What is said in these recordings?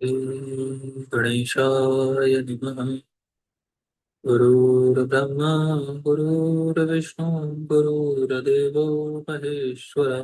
श्री गणेशाय नमः। गुरुर्ब्रह्मा गुरुर्विष्णु गुरुर्देवो महेश्वर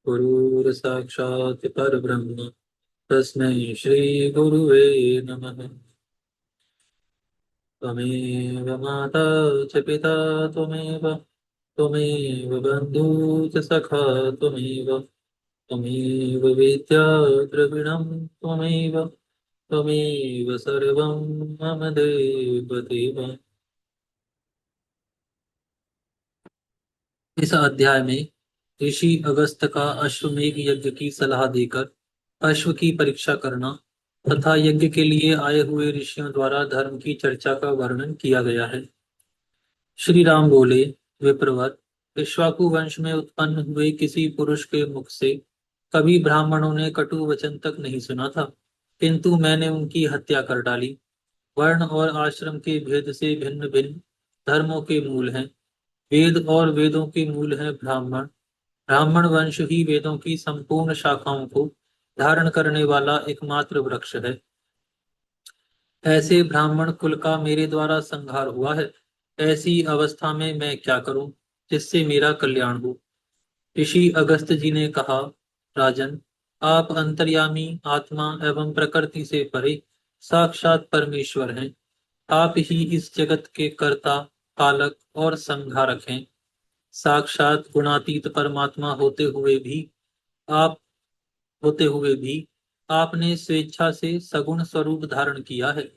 गुरुर्साक्षात् परब्रह्म तस्मै श्री गुरुवे नमः। त्वमेव माता च पिता त्वमेव त्वमेव बन्धु च सखा त्वमेव त्वमेव विद्या द्रविणं त्वमेव त्वमेव सर्वं मम देवदेव। इस अध्याय में ऋषि अगस्त का अश्वमेध यज्ञ की सलाह देकर अश्व की परीक्षा करना तथा यज्ञ के लिए आए हुए ऋषियों द्वारा धर्म की चर्चा का वर्णन किया गया है। श्री राम बोले, विप्रवर, इक्ष्वाकु वंश में उत्पन्न हुए किसी पुरुष के मुख से कभी ब्राह्मणों ने कटु वचन तक नहीं सुना था, किंतु मैंने उनकी हत्या कर डाली। वर्ण और आश्रम के भेद से भिन्न भिन्न धर्मों के मूल हैं। वेद और वेदों के मूल हैं ब्राह्मण। ब्राह्मण वंश ही वेदों की संपूर्ण शाखाओं को धारण करने वाला एकमात्र वृक्ष है। ऐसे ब्राह्मण कुल का मेरे द्वारा संहार हुआ है। ऐसी अवस्था में मैं क्या करूं जिससे मेरा कल्याण हो। ऋषि अगस्त जी ने कहा, राजन, आप अंतर्यामी आत्मा एवं प्रकृति से परे साक्षात परमेश्वर हैं। आप ही इस जगत के कर्ता, पालक और संहारक हैं। साक्षात गुणातीत परमात्मा आप होते हुए भी आपने स्वेच्छा से सगुण स्वरूप धारण किया है।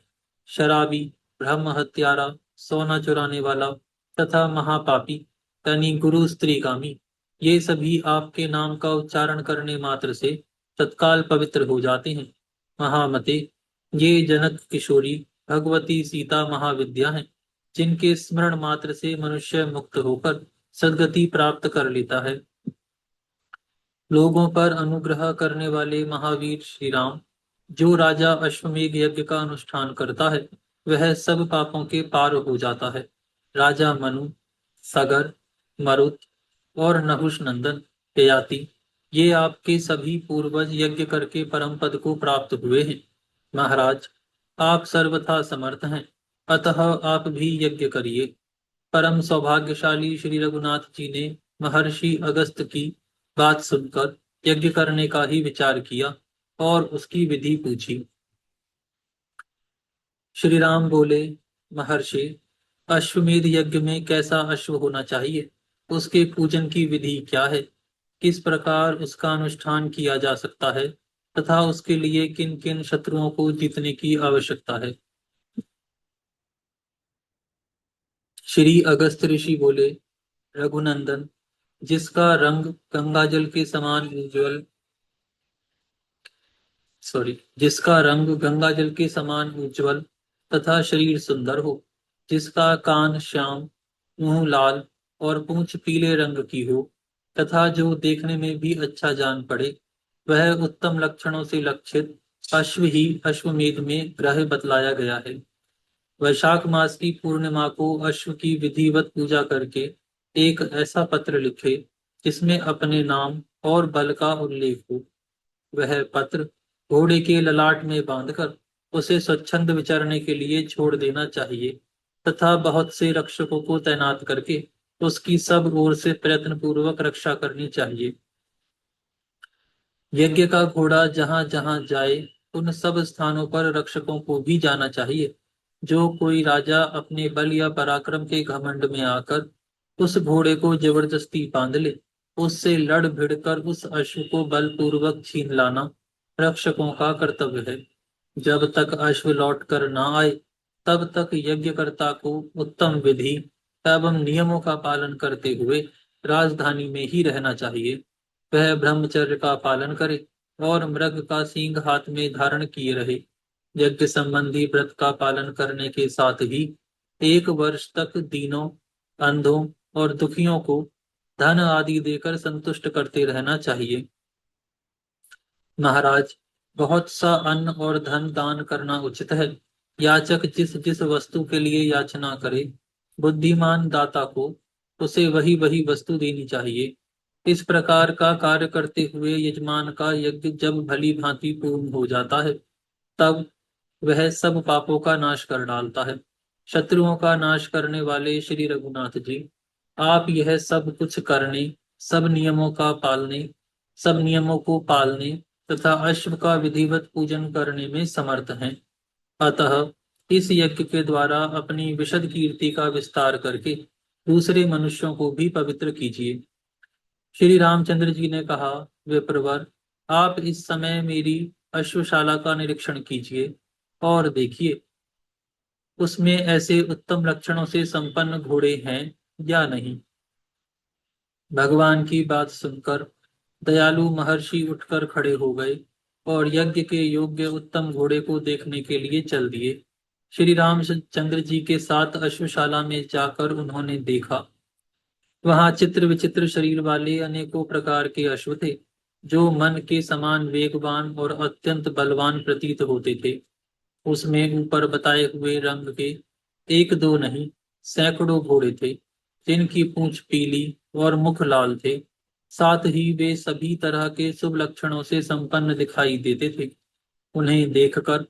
शराबी, ब्रह्म हत्यारा, सोना चुराने वाला तथा महापापी यानी गुरु स्त्रीगामी, ये सभी आपके नाम का उच्चारण करने मात्र से तत्काल पवित्र हो जाते हैं। महामते, ये जनक किशोरी भगवती सीता महाविद्या हैं, जिनके स्मरण मात्र से मनुष्य मुक्त होकर सद्गति प्राप्त कर लेता है। लोगों पर अनुग्रह करने वाले महावीर श्री राम, जो राजा अश्वमेध यज्ञ का अनुष्ठान करता है वह सब पापों के पार हो जाता है। राजा मनु, सगर, मरुत और नहुष नंदन, ययाति, ये आपके सभी पूर्वज यज्ञ करके परम पद को प्राप्त हुए हैं। महाराज, आप सर्वथा समर्थ हैं, अतः आप भी यज्ञ करिए। परम सौभाग्यशाली श्री रघुनाथ जी ने महर्षि अगस्त की बात सुनकर यज्ञ करने का ही विचार किया और उसकी विधि पूछी। श्री राम बोले, महर्षि, अश्वमेध यज्ञ में कैसा अश्व होना चाहिए, उसके पूजन की विधि क्या है, किस प्रकार उसका अनुष्ठान किया जा सकता है तथा उसके लिए किन किन शत्रुओं को जीतने की आवश्यकता है। श्री अगस्त ऋषि बोले, रघुनंदन, जिसका रंग गंगाजल के समान उज्ज्वल जिसका रंग गंगाजल के समान उज्ज्वल तथा शरीर सुंदर हो, जिसका कान श्याम, मुंह लाल और पूंछ पीले रंग की हो तथा जो देखने में भी अच्छा जान पड़े, वह उत्तम लक्षणों से लक्षित अश्व ही अश्वमेध में ग्रह बतलाया गया है। वैशाख मास की पूर्णिमा को अश्व की विधिवत पूजा करके एक ऐसा पत्र लिखे जिसमें अपने नाम और बल का उल्लेख हो। वह पत्र घोड़े के ललाट में बांधकर उसे स्वच्छंद विचरने के लिए छोड़ देना चाहिए तथा बहुत से रक्षकों को तैनात करके उसकी सब ओर से प्रयत्न पूर्वक रक्षा करनी चाहिए। यज्ञ का घोड़ा जहां जहां जाए उन सब स्थानों पर रक्षकों को भी जाना चाहिए। जो कोई राजा अपने बल या पराक्रम के घमंड में आकर उस घोड़े को जबरदस्ती बांध ले, उससे लड़ भिड़ कर उस अश्व को बलपूर्वक छीन लाना रक्षकों का कर्तव्य है। जब तक अश्व लौट कर न आए तब तक यज्ञकर्ता को उत्तम विधि एवं नियमों का पालन करते हुए राजधानी में ही रहना चाहिए। वह ब्रह्मचर्य का पालन करे और मृग का सींग हाथ में धारण किए रहे। यज्ञ संबंधी व्रत का पालन करने के साथ ही 1 वर्ष तक दीनों, अंधों और दुखियों को धन आदि देकर संतुष्ट करते रहना चाहिए। महाराज, बहुत सा अन्न और धन दान करना उचित है। याचक जिस जिस वस्तु के लिए याचना करे, बुद्धिमान दाता को उसे वही वही वस्तु देनी चाहिए। इस प्रकार का कार्य करते हुए यजमान का यज्ञ जब भली भांति पूर्ण हो जाता है, तब वह सब पापों का नाश कर डालता है। शत्रुओं का नाश करने वाले श्री रघुनाथ जी, आप यह सब कुछ करने, सब नियमों का पालने, सब नियमों को पालने तथा अश्व का विधिवत पूजन करने में समर्थ हैं। अतः इस यज्ञ के द्वारा अपनी विशद कीर्ति का विस्तार करके दूसरे मनुष्यों को भी पवित्र कीजिए। श्री रामचंद्र जी ने कहा, विप्रवर, आप इस समय मेरी अश्वशाला का निरीक्षण कीजिए और देखिए उसमें ऐसे उत्तम लक्षणों से संपन्न घोड़े हैं या नहीं। भगवान की बात सुनकर दयालु महर्षि उठकर खड़े हो गए और यज्ञ के योग्य उत्तम घोड़े को देखने के लिए चल दिए। श्री रामचंद्र जी के साथ अश्वशाला में जाकर उन्होंने देखा, वहां चित्र विचित्र शरीर वाले अनेकों प्रकार के अश्व थे, जो मन के समान वेगवान और अत्यंत बलवान प्रतीत होते थे। उसमें ऊपर बताए हुए रंग के एक दो नहीं, सैकड़ों घोड़े थे, जिनकी पूंछ पीली और मुख लाल थे। साथ ही वे सभी तरह के शुभ लक्षणों से संपन्न दिखाई देते थे। उन्हें देखकर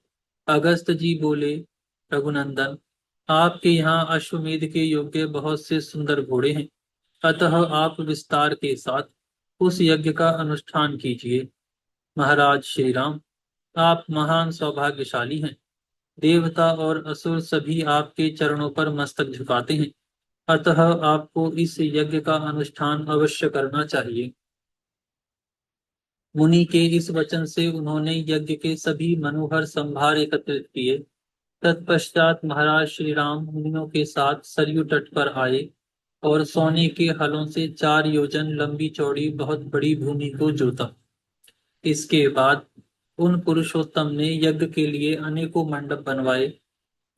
अगस्त जी बोले, रघुनंदन, आपके यहाँ अश्वमेध के योग्य बहुत से सुंदर घोड़े हैं। अतः आप विस्तार के साथ उस यज्ञ का अनुष्ठान कीजिए। महाराज श्री राम, आप महान सौभाग्यशाली हैं। देवता और असुर सभी आपके चरणों पर मस्तक झुकाते हैं। अतः आपको इस यज्ञ का अनुष्ठान अवश्य करना चाहिए। मुनि के इस वचन से उन्होंने यज्ञ के सभी मनोहर संभार एकत्रित किए। तत्पश्चात महाराज श्री राम मुनियों के साथ सरयू तट पर आए और सोने के हलों से 4 योजन लंबी चौड़ी बहुत बड़ी भूमि को जोता। इसके बाद उन पुरुषोत्तम ने यज्ञ के लिए अनेकों मंडप बनवाए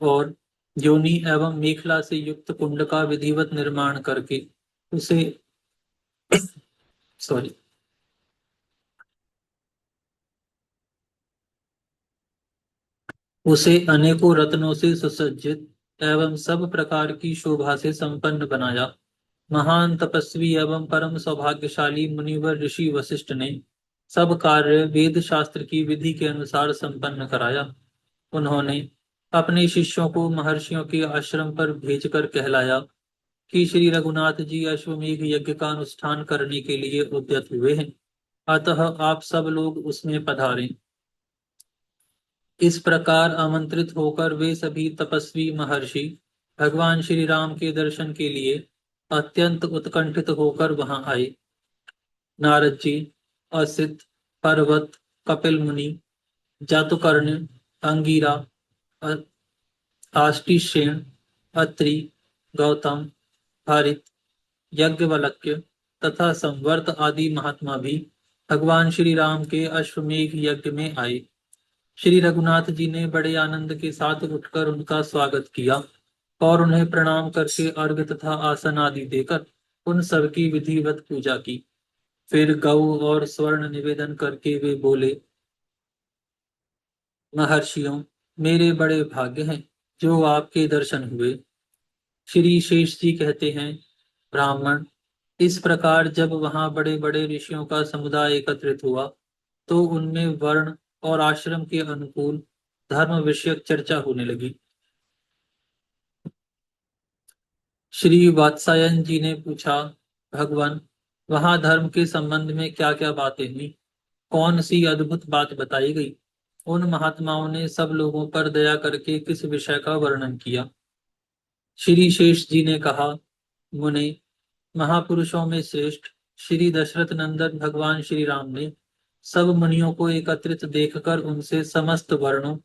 और योनि एवं मेखला से युक्त कुंड का विधिवत निर्माण करके उसे सॉरी उसे अनेकों रत्नों से सुसज्जित एवं सब प्रकार की शोभा से संपन्न बनाया। महान तपस्वी एवं परम सौभाग्यशाली मुनिवर ऋषि वशिष्ठ ने सब कार्य वेद शास्त्र की विधि के अनुसार संपन्न कराया। उन्होंने अपने शिष्यों को महर्षियों के आश्रम पर भेजकर कहलाया कि श्री रघुनाथ जी अश्वमेध यज्ञ का अनुष्ठान करने के लिए उद्यत हुए हैं। अतः आप सब लोग उसमें पधारें। इस प्रकार आमंत्रित होकर वे सभी तपस्वी महर्षि भगवान श्री राम के दर्शन के लिए अत्यंत उत्कंठित होकर वहां आए। नारद जी, असित, पर्वत, कपिल मुनि, जातुकर्ण्य, अंगिरा, अ- आष्टीशेन, अत्रि, गौतम, हरित, यज्ञवल्क्य तथा संवर्त आदि महात्मा भी भगवान श्री राम के अश्वमेध यज्ञ में आए। श्री रघुनाथ जी ने बड़े आनंद के साथ उठकर उनका स्वागत किया और उन्हें प्रणाम करके अर्घ्य तथा आसन आदि देकर उन सबकी विधिवत पूजा की। फिर गौ और स्वर्ण निवेदन करके वे बोले, महर्षियों, मेरे बड़े भाग्य हैं जो आपके दर्शन हुए। श्री शेष जी कहते हैं, ब्राह्मण, इस प्रकार जब वहां बड़े बड़े ऋषियों का समुदाय एकत्रित हुआ तो उनमें वर्ण और आश्रम के अनुकूल धर्म विषयक चर्चा होने लगी। श्री वात्सायन जी ने पूछा, भगवान, वहां धर्म के संबंध में क्या क्या बातें हुई? कौन सी अद्भुत बात बताई गई? उन महात्माओं ने सब लोगों पर दया करके किस विषय का वर्णन किया? श्री शेष जी ने कहा, मुने, महापुरुषों में श्रेष्ठ श्री दशरथ नंदन भगवान श्री राम ने सब मुनियों को एकत्रित देखकर उनसे समस्त वर्णों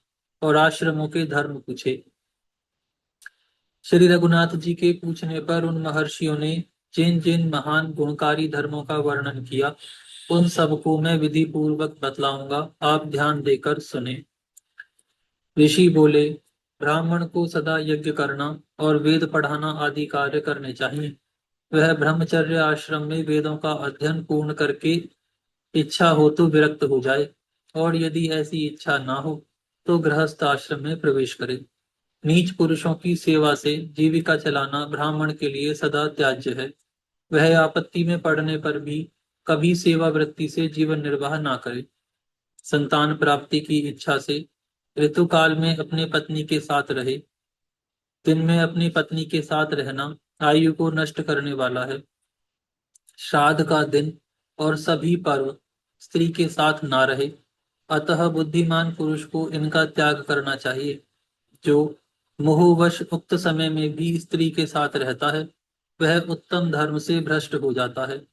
और आश्रमों के धर्म पूछे। श्री रघुनाथ जी के पूछने पर उन महर्षियों ने जिन जिन महान गुणकारी धर्मों का वर्णन किया, उन सबको मैं विधि पूर्वक बतलाऊंगा, आप ध्यान देकर सुने। ऋषि बोले, ब्राह्मण को सदा यज्ञ करना और वेद पढ़ाना आदि कार्य करने चाहिए। वह ब्रह्मचर्य आश्रम में वेदों का अध्ययन पूर्ण करके इच्छा हो तो विरक्त हो जाए, और यदि ऐसी इच्छा ना हो तो गृहस्थ आश्रम में प्रवेश करे। नीच पुरुषों की सेवा से जीविका चलाना ब्राह्मण के लिए सदा त्याज्य है। वह आपत्ति में पड़ने पर भी कभी सेवा वृत्ति से जीवन निर्वाह ना करे। संतान प्राप्ति की इच्छा से ऋतु काल में अपने पत्नी के साथ रहे। दिन में अपनी पत्नी के साथ रहना आयु को नष्ट करने वाला है। श्राद्ध का दिन और सभी पर्व स्त्री के साथ ना रहे। अतः बुद्धिमान पुरुष को इनका त्याग करना चाहिए। जो मोहवश उक्त समय में भी स्त्री के साथ रहता है, वह उत्तम धर्म से भ्रष्ट हो जाता है।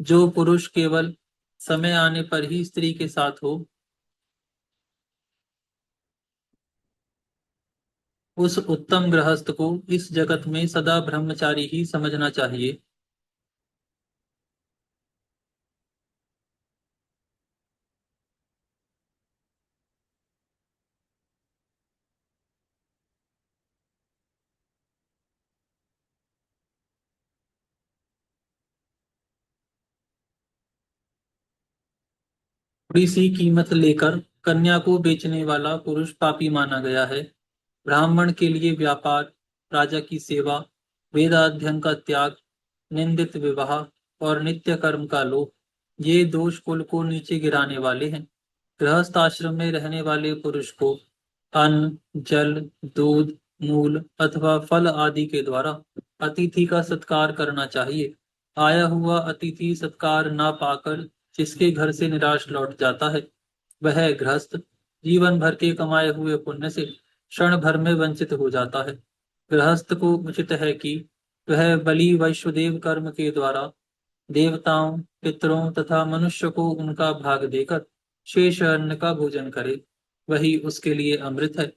जो पुरुष केवल समय आने पर ही स्त्री के साथ हो, उस उत्तम गृहस्थ को इस जगत में सदा ब्रह्मचारी ही समझना चाहिए। थोड़ी सी कीमत लेकर कन्या को बेचने वाला पुरुष पापी माना गया है। ब्राह्मण के लिए व्यापार, राजा की सेवा, वेदाध्ययन का त्याग, निंदित विवाह और नित्य कर्म का लोभ, ये दोष कुल को नीचे गिराने वाले हैं। गृहस्थ आश्रम में रहने वाले पुरुष को अन्न, जल, दूध, मूल अथवा फल आदि के द्वारा अतिथि का सत्कार करना चाहिए। आया हुआ अतिथि सत्कार ना पाकर जिसके घर से निराश लौट जाता है, वह गृहस्थ जीवन भर के कमाए हुए पुण्य से क्षण भर में वंचित हो जाता है। गृहस्थ को उचित है कि वह बलि वैश्वदेव कर्म के द्वारा देवताओं, पितरों तथा मनुष्य को उनका भाग देकर शेष अन्न का भोजन करे। वही उसके लिए अमृत है।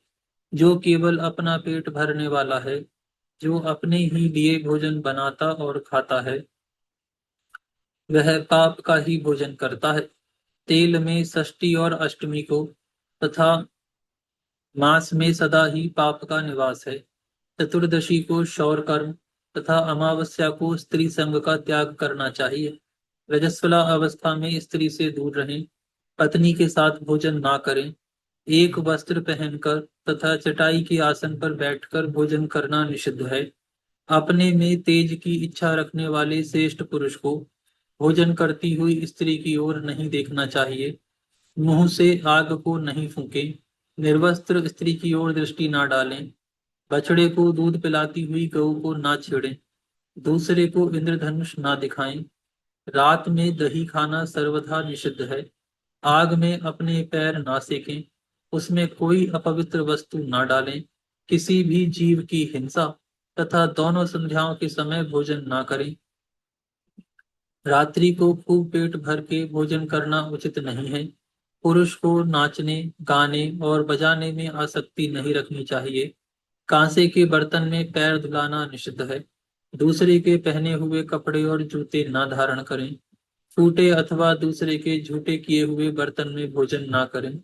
जो केवल अपना पेट भरने वाला है, जो अपने ही लिए भोजन बनाता और खाता है, वह पाप का ही भोजन करता है। तेल में षष्ठी और अष्टमी को तथा मांस में सदा ही पाप का निवास है। चतुर्दशी को शौर कर्म तथा अमावस्या को स्त्री संग का त्याग करना चाहिए। रजस्वला अवस्था में स्त्री से दूर रहें। पत्नी के साथ भोजन ना करें। एक वस्त्र पहनकर तथा चटाई के आसन पर बैठकर भोजन करना निषिद्ध है। अपने में तेज की इच्छा रखने वाले श्रेष्ठ पुरुष को भोजन करती हुई स्त्री की ओर नहीं देखना चाहिए। मुंह से आग को नहीं फूकें। निर्वस्त्र स्त्री की ओर दृष्टि ना डालें। बछड़े को दूध पिलाती हुई गऊ को ना छेड़ें। दूसरे को इंद्रधनुष ना दिखाएं। रात में दही खाना सर्वथा निषिद्ध है। आग में अपने पैर ना सेकें। उसमें कोई अपवित्र वस्तु ना डालें। किसी भी जीव की हिंसा तथा दोनों संध्याओं के समय भोजन ना करें। रात्रि को खूब पेट भर के भोजन करना उचित नहीं है। पुरुष को नाचने, गाने और बजाने में आसक्ति नहीं रखनी चाहिए। कांसे के बर्तन में पैर धुलाना निषिद्ध है। दूसरे के पहने हुए कपड़े और जूते ना धारण करें। फूटे अथवा दूसरे के झूठे किए हुए बर्तन में भोजन ना करें।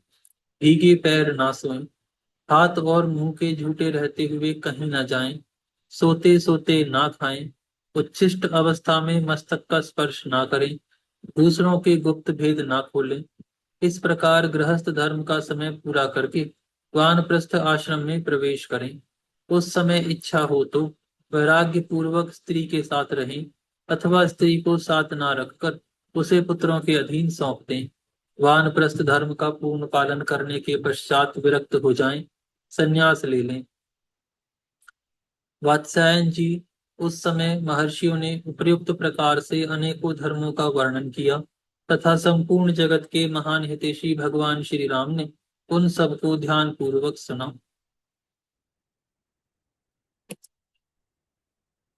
भीगे पैर ना सोएं। हाथ और मुंह के झूठे रहते हुए कहीं ना जाएं। सोते सोते ना खाएं। उच्छिष्ट अवस्था में मस्तक का स्पर्श ना करें। दूसरों के गुप्त भेद ना खोलें। इस प्रकार गृहस्थ धर्म का समय पूरा करके वानप्रस्थ आश्रम में प्रवेश करें। उस समय इच्छा हो तो वैराग्य पूर्वक स्त्री के साथ रहें अथवा स्त्री को साथ ना रखकर उसे पुत्रों के अधीन सौंप दें। वानप्रस्थ धर्म का पूर्ण पालन करने के पश्चात विरक्त हो जाएं, संन्यास ले लें। वात्स्यायन जी, उस समय महर्षियों ने उपर्युक्त प्रकार से अनेकों धर्मों का वर्णन किया तथा संपूर्ण जगत के महान हितैषी भगवान श्री राम ने उन सबको ध्यान पूर्वक सुना।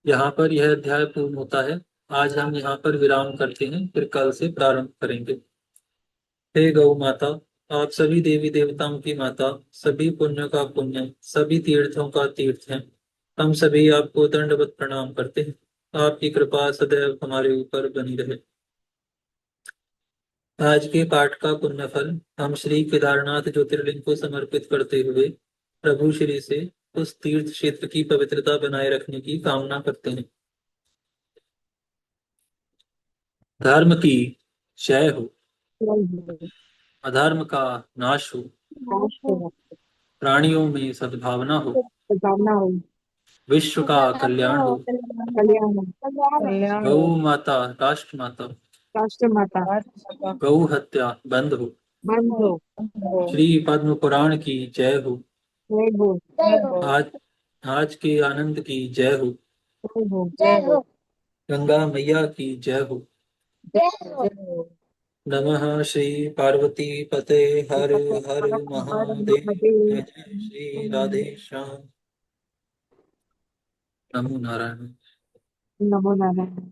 यहाँ पर यह अध्याय पूर्ण होता है। आज हम यहाँ पर विराम करते हैं, फिर कल से प्रारंभ करेंगे। हे गौ माता, आप सभी देवी देवताओं की माता, सभी पुण्यों का पुण्य, सभी तीर्थों का तीर्थ हैं। हम सभी आपको दंडवत प्रणाम करते हैं। आपकी कृपा सदैव हमारे ऊपर बनी रहे। आज के पाठ का पुण्य फल हम श्री केदारनाथ ज्योतिर्लिंग को समर्पित करते हुए प्रभु श्री से उस तीर्थ क्षेत्र की पवित्रता बनाए रखने की कामना करते हैं। धर्म की जय हो। अधर्म का नाश हो। प्राणियों में सद्भावना हो। विश्व का कल्याण हो। गौ माता, राष्ट्र माता, राष्ट्र माता, गौ हत्या बंद हो। बंधु। श्री पद्म पुराण की जय हो। जय हो। जय हो। आज आज के आनंद की जय हो। जय हो। जय हो। गंगा मैया की जय हो। जय हो। जय हो। नमः श्री पार्वती पते हर हर महादेव। जय महादेव। जय श्री राधे श्याम। नमो नारायण। नमो नारायण।